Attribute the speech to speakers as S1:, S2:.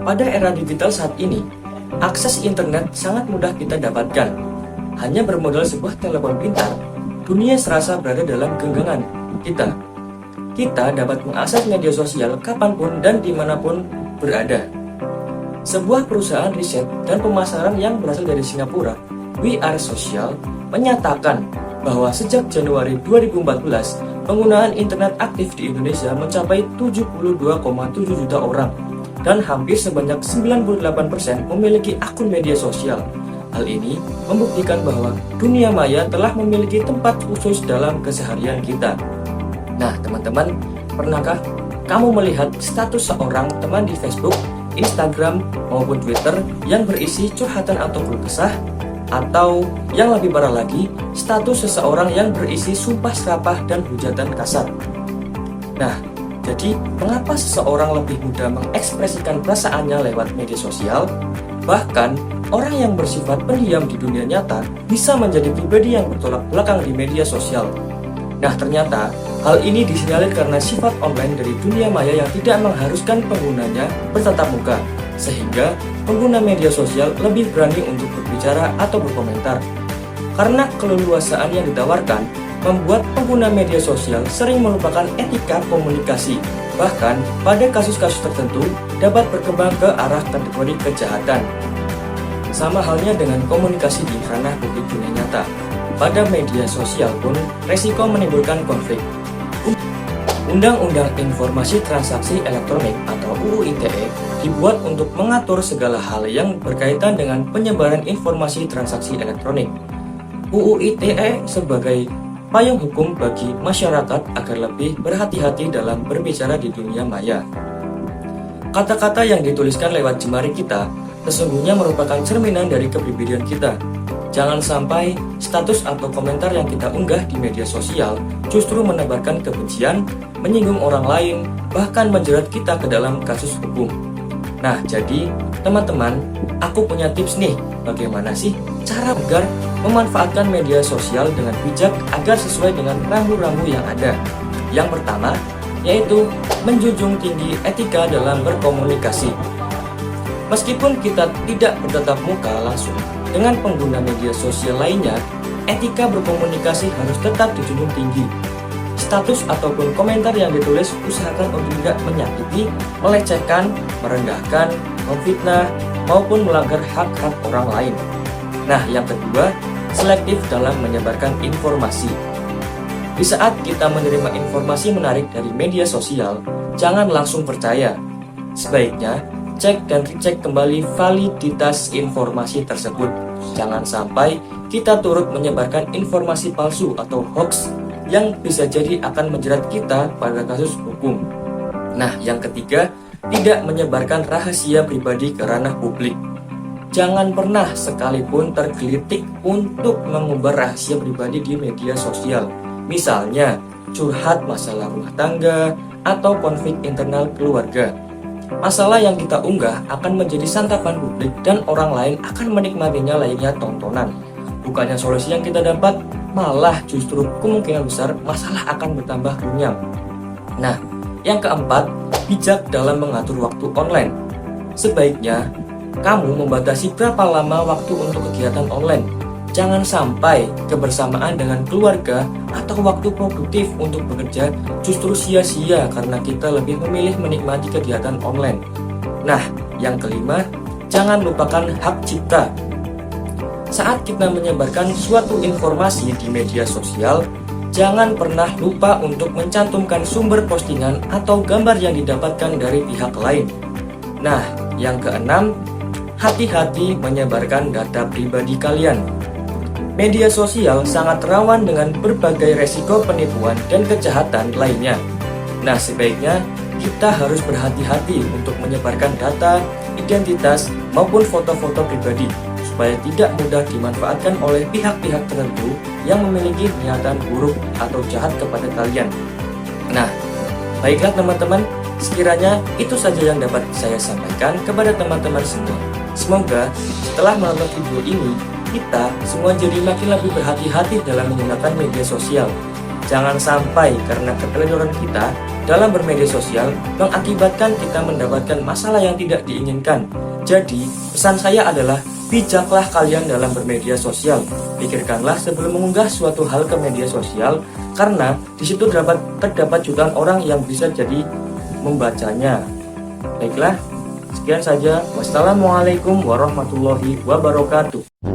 S1: Pada era digital saat ini, akses internet sangat mudah kita dapatkan. Hanya bermodal sebuah telepon pintar, dunia serasa berada dalam genggaman kita. Kita dapat mengakses media sosial kapanpun dan dimanapun berada. Sebuah perusahaan riset dan pemasaran yang berasal dari Singapura, We Are Social, menyatakan bahwa sejak Januari 2014, penggunaan internet aktif di Indonesia mencapai 72,7 juta orang dan hampir sebanyak 98% memiliki akun media sosial. Hal ini membuktikan bahwa dunia maya telah memiliki tempat khusus dalam keseharian kita. Nah, teman-teman, pernahkah kamu melihat status seorang teman di Facebook, Instagram, maupun Twitter yang berisi curhatan atau keluh kesah? Atau yang lebih parah lagi, status seseorang yang berisi sumpah serapah dan hujatan kasar? Nah, jadi mengapa seseorang lebih mudah mengekspresikan perasaannya lewat media sosial? Bahkan, orang yang bersifat pendiam di dunia nyata bisa menjadi pribadi yang bertolak belakang di media sosial. Nah, ternyata hal ini disinyalir karena sifat online dari dunia maya yang tidak mengharuskan penggunanya bertatap muka, sehingga pengguna media sosial lebih berani untuk berbicara atau berkomentar. Karena keleluasaan yang ditawarkan, membuat pengguna media sosial sering melupakan etika komunikasi. Bahkan, pada kasus-kasus tertentu dapat berkembang ke arah kategori kejahatan. Sama halnya dengan komunikasi di ranah publik dunia nyata. Pada media sosial pun, resiko menimbulkan konflik. Undang-Undang Informasi Transaksi Elektronik atau UU ITE dibuat untuk mengatur segala hal yang berkaitan dengan penyebaran informasi transaksi elektronik. UU ITE sebagai payung hukum bagi masyarakat agar lebih berhati-hati dalam berbicara di dunia maya. Kata-kata yang dituliskan lewat jemari kita sesungguhnya merupakan cerminan dari kepribadian kita. Jangan sampai status atau komentar yang kita unggah di media sosial justru menebarkan kebencian, menyinggung orang lain, bahkan menjerat kita ke dalam kasus hukum. Nah, jadi teman-teman, aku punya tips nih, bagaimana sih cara agar memanfaatkan media sosial dengan bijak agar sesuai dengan rambu-rambu yang ada. Yang pertama, yaitu menjunjung tinggi etika dalam berkomunikasi. Meskipun kita tidak bertatap muka langsung dengan pengguna media sosial lainnya, etika berkomunikasi harus tetap dijunjung tinggi. Status ataupun komentar yang ditulis usahakan untuk tidak menyakiti, melecehkan, merendahkan, memfitnah, maupun melanggar hak-hak orang lain. Nah, yang kedua, selektif dalam menyebarkan informasi. Di saat kita menerima informasi menarik dari media sosial, jangan langsung percaya. Sebaiknya, cek dan dicek kembali validitas informasi tersebut. Jangan sampai kita turut menyebarkan informasi palsu atau hoax yang bisa jadi akan menjerat kita pada kasus hukum. Nah, yang ketiga, tidak menyebarkan rahasia pribadi ke ranah publik. Jangan pernah sekalipun tergelitik untuk mengumbar rahasia pribadi di media sosial. Misalnya, curhat masalah rumah tangga atau konflik internal keluarga. Masalah yang kita unggah akan menjadi santapan publik dan orang lain akan menikmatinya layaknya tontonan. Bukannya solusi yang kita dapat, malah justru kemungkinan besar masalah akan bertambah runyam. Nah, yang keempat, bijak dalam mengatur waktu online. Sebaiknya, kamu membatasi berapa lama waktu untuk kegiatan online. Jangan sampai kebersamaan dengan keluarga atau waktu produktif untuk bekerja justru sia-sia karena kita lebih memilih menikmati kegiatan online. Nah, yang kelima, jangan lupakan hak cipta. Saat kita menyebarkan suatu informasi di media sosial, jangan pernah lupa untuk mencantumkan sumber postingan atau gambar yang didapatkan dari pihak lain. Nah, yang keenam, hati-hati menyebarkan data pribadi kalian. Media sosial sangat rawan dengan berbagai resiko penipuan dan kejahatan lainnya. Nah, sebaiknya kita harus berhati-hati untuk menyebarkan data, identitas, maupun foto-foto pribadi supaya tidak mudah dimanfaatkan oleh pihak-pihak tertentu yang memiliki niatan buruk atau jahat kepada kalian. Nah, baiklah teman-teman, sekiranya itu saja yang dapat saya sampaikan kepada teman-teman semua. Semoga setelah menonton video ini, kita semua jadi makin lebih berhati-hati dalam menggunakan media sosial. Jangan sampai karena keteledoran kita dalam bermedia sosial mengakibatkan kita mendapatkan masalah yang tidak diinginkan. Jadi, pesan saya adalah bijaklah kalian dalam bermedia sosial. Pikirkanlah sebelum mengunggah suatu hal ke media sosial, karena di situ terdapat jutaan orang yang bisa jadi membacanya. Baiklah, sekian saja. Wassalamualaikum warahmatullahi wabarakatuh.